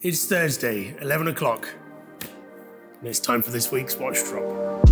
It's Thursday, 11 o'clock, and it's time for this week's Watch Drop.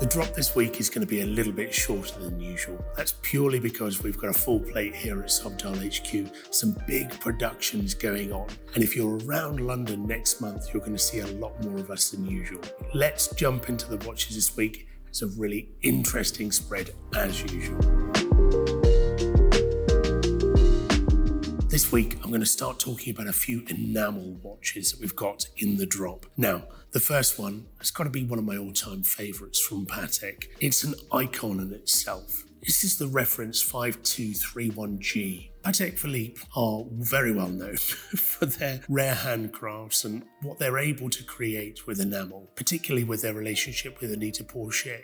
The drop this week is going to be a little bit shorter than usual. That's purely because we've got a full plate here at Subdial HQ, some big productions going on. And if you're around London next month, you're going to see a lot more of us than usual. Let's jump into the watches this week. It's a really interesting spread as usual. This week, I'm going to start talking about a few enamel watches that we've got in the drop. Now, the first one has got to be one of my all-time favourites from Patek. It's an icon in itself. This is the reference 5231G. Patek Philippe are very well known for their rare handcrafts and what they're able to create with enamel, particularly with their relationship with Anita Porcher.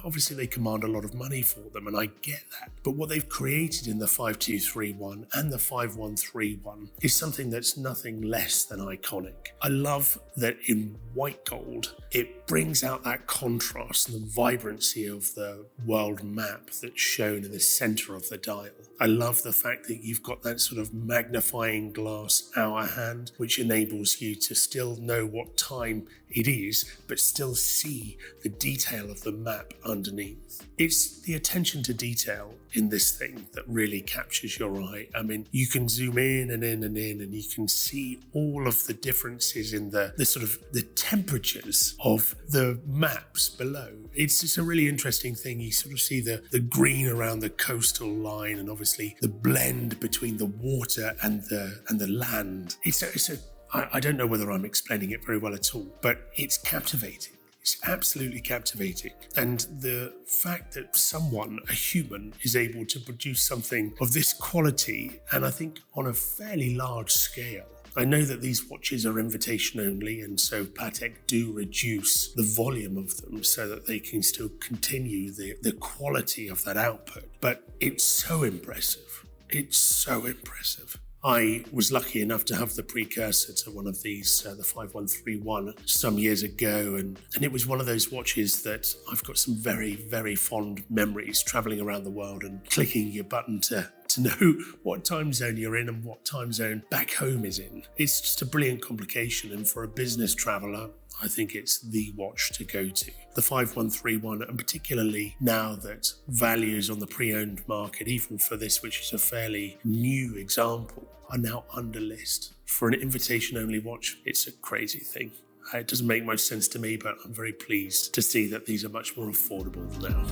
Obviously, they command a lot of money for them, and I get that. But what they've created in the 5231 and the 5131 is something that's nothing less than iconic. I love that in white gold, it brings out that contrast and the vibrancy of the world map that's shown in the center of the dial. I love the fact that you've got that sort of magnifying glass hour hand, which enables you to still know what time it is, but still see the detail of the map underneath. It's the attention to detail in this thing that really captures your eye. I mean, you can zoom in and in and in, and you can see all of the differences in the sort of the temperatures of the maps below. It's just a really interesting thing. You sort of see the green around the coastal line, and obviously the blend between the water and the land. I don't know whether I'm explaining it very well at all, but it's captivating. It's absolutely captivating. And the fact that someone, a human, is able to produce something of this quality, and I think on a fairly large scale. I know that these watches are invitation only, and so Patek do reduce the volume of them so that they can still continue the quality of that output. But it's so impressive. It's so impressive. I was lucky enough to have the precursor to one of these, the 5131, some years ago, and it was one of those watches that I've got some very, very fond memories traveling around the world and clicking your button to know what time zone you're in and what time zone back home is in. It's just a brilliant complication, and for a business traveller, I think it's the watch to go to. The 5131, and particularly now that values on the pre-owned market, even for this, which is a fairly new example, are now under list. For an invitation-only watch, it's a crazy thing. It doesn't make much sense to me, but I'm very pleased to see that these are much more affordable now.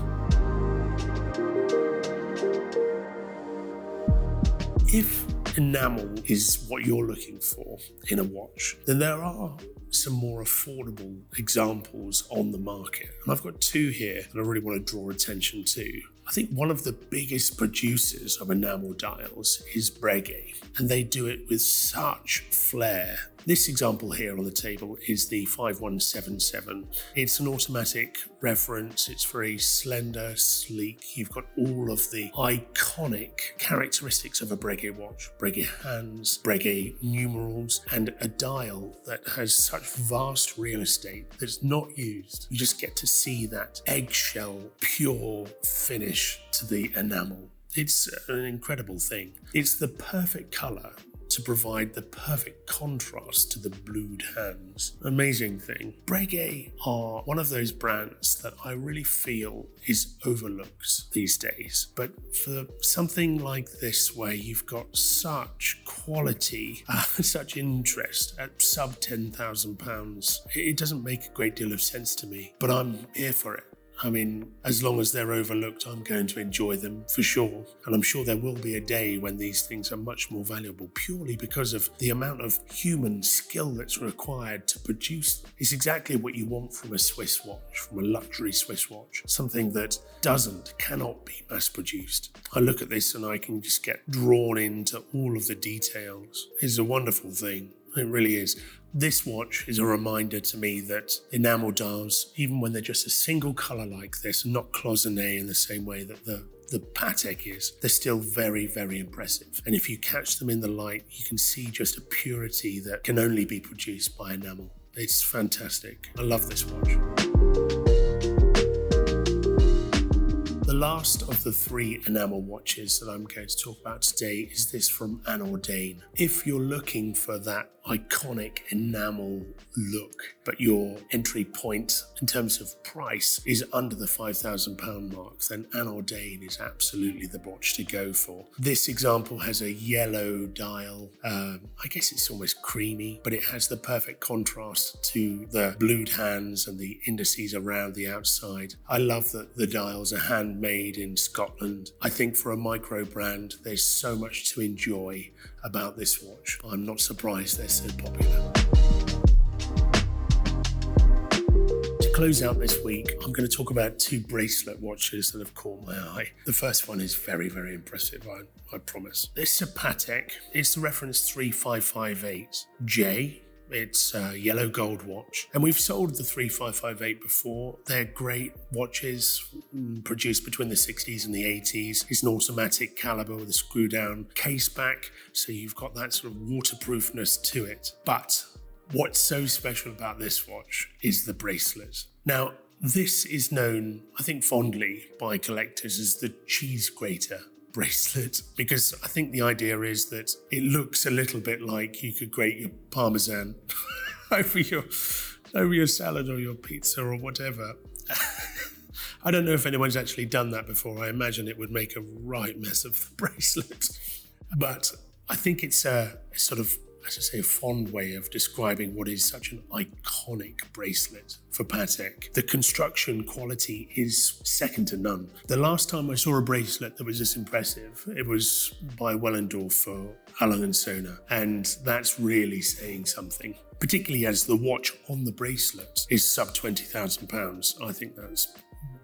If enamel is what you're looking for in a watch, then there are some more affordable examples on the market. And I've got two here that I really want to draw attention to. I think one of the biggest producers of enamel dials is Breguet, and they do it with such flair. This example here on the table is the 5177. It's an automatic reference. It's very slender, sleek. You've got all of the iconic characteristics of a Breguet watch. Breguet hands, Breguet numerals, and a dial that has such vast real estate that's not used. You just get to see that eggshell, pure finish to the enamel. It's an incredible thing. It's the perfect color to provide the perfect contrast to the blued hands. Amazing thing. Breguet are one of those brands that I really feel is overlooked these days. But for something like this, where you've got such quality, such interest at sub £10,000, it doesn't make a great deal of sense to me, but I'm here for it. I mean, as long as they're overlooked, I'm going to enjoy them for sure. And I'm sure there will be a day when these things are much more valuable, purely because of the amount of human skill that's required to produce them. It's exactly what you want from a Swiss watch, from a luxury Swiss watch, something that cannot be mass produced. I look at this and I can just get drawn into all of the details. It's a wonderful thing. It really is. This watch is a reminder to me that enamel dials, even when they're just a single colour like this, not cloisonné in the same way that the Patek is, they're still very, very impressive. And if you catch them in the light, you can see just a purity that can only be produced by enamel. It's fantastic. I love this watch. The last of the 3 enamel watches that I'm going to talk about today is this from anOrdain. If you're looking for that iconic enamel look, but your entry point in terms of price is under the £5,000 mark, then anOrdain is absolutely the watch to go for. This example has a yellow dial. I guess it's almost creamy, but it has the perfect contrast to the blued hands and the indices around the outside. I love that the dials are handmade in Scotland. I think for a micro brand, there's so much to enjoy about this watch. I'm not surprised they're so popular. To close out this week, I'm going to talk about 2 bracelet watches that have caught my eye. The first one is very, very impressive, I promise. This is a Patek. It's the reference 3558J. It's a yellow gold watch. And we've sold the 3558 before. They're great watches produced between the 60s and the 80s. It's an automatic caliber with a screw down case back. So you've got that sort of waterproofness to it. But what's so special about this watch is the bracelet. Now, this is known, I think, fondly by collectors as the Cheese Grater bracelet, because I think the idea is that it looks a little bit like you could grate your parmesan over your salad or your pizza or whatever. I don't know if anyone's actually done that before. I imagine it would make a right mess of the bracelet. But I think it's a sort of, as I say, a fond way of describing what is such an iconic bracelet for Patek. The construction quality is second to none. The last time I saw a bracelet that was this impressive, it was by Wellendorf for Allen & Sohner, and that's really saying something. Particularly as the watch on the bracelet is sub £20,000. I think that's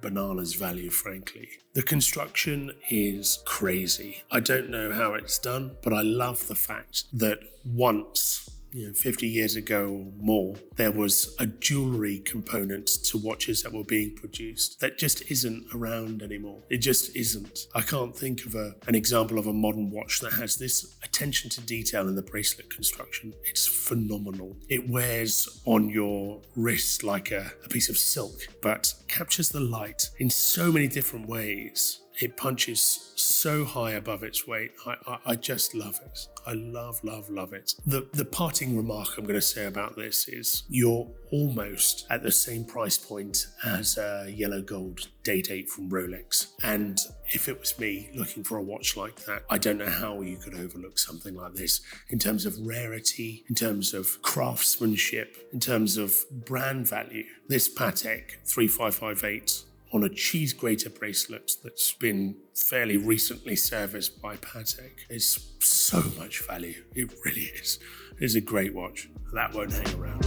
bananas value, frankly. The construction is crazy. I don't know how it's done, but I love the fact that once, 50 years ago or more, there was a jewellery component to watches that were being produced that just isn't around anymore. It just isn't. I can't think of an example of a modern watch that has this attention to detail in the bracelet construction. It's phenomenal. It wears on your wrist like a piece of silk, but captures the light in so many different ways. It punches so high above its weight. I just love it. I love it. The parting remark I'm going to say about this is you're almost at the same price point as a yellow gold date 8 from Rolex. And if it was me looking for a watch like that, I don't know how you could overlook something like this in terms of rarity, in terms of craftsmanship, in terms of brand value. This Patek 3558 on a Cheese Grater bracelet that's been fairly recently serviced by Patek is so much value. It really is. It is a great watch. That won't hang around.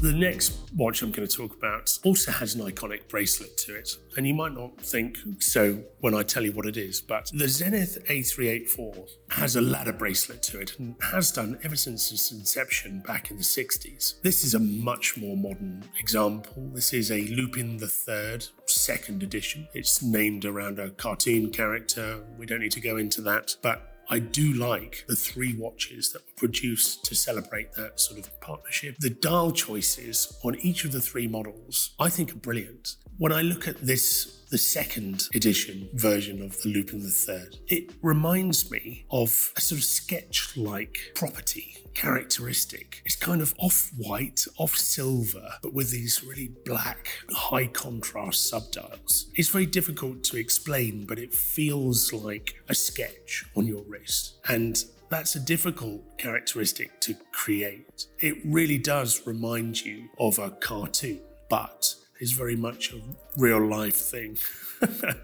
The next watch I'm going to talk about also has an iconic bracelet to it, and you might not think so when I tell you what it is, but the Zenith A384 has a ladder bracelet to it and has done ever since its inception back in the 60s. This is a much more modern example. This is a Lupin III second edition. It's named around a cartoon character. We don't need to go into that, but I do like the 3 watches that were produced to celebrate that sort of partnership. The dial choices on each of the 3 models, I think, are brilliant. When I look at this, the second edition version of the Lupin III, it reminds me of a sort of sketch-like property, characteristic. It's kind of off-white, off-silver, but with these really black, high-contrast subdials. It's very difficult to explain, but it feels like a sketch on your wrist. And that's a difficult characteristic to create. It really does remind you of a cartoon, but is very much a real life thing.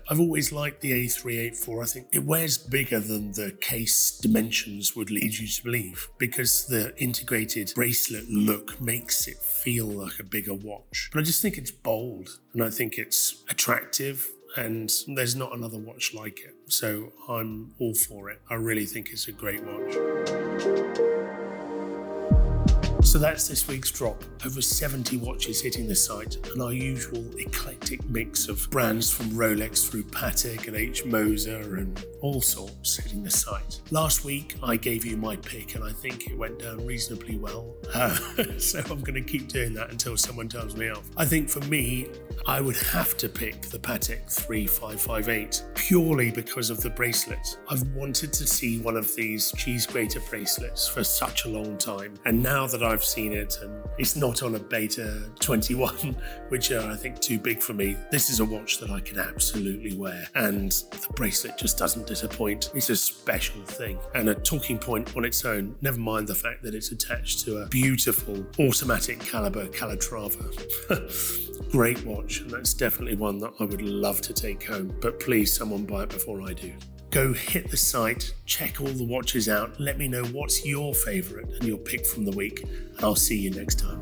I've always liked the A384. I think it wears bigger than the case dimensions would lead you to believe, because the integrated bracelet look makes it feel like a bigger watch. But I just think it's bold, and I think it's attractive, and there's not another watch like it. So I'm all for it. I really think it's a great watch. So that's this week's drop. Over 70 watches hitting the site, and our usual eclectic mix of brands from Rolex through Patek and H. Moser and all sorts hitting the site. Last week I gave you my pick and I think it went down reasonably well. So I'm going to keep doing that until someone tells me off. I think for me, I would have to pick the Patek 3558 purely because of the bracelets. I've wanted to see one of these Cheese Grater bracelets for such a long time, and now that I've seen it and it's not on a Beta 21, which are I think too big for me, this is a watch that I can absolutely wear, and the bracelet just doesn't disappoint. It's a special thing and a talking point on its own, never mind the fact that it's attached to a beautiful automatic caliber Calatrava. Great watch, and that's definitely one that I would love to take home, but please someone buy it before I do. Go hit the site, check all the watches out, let me know what's your favourite and your pick from the week, and I'll see you next time.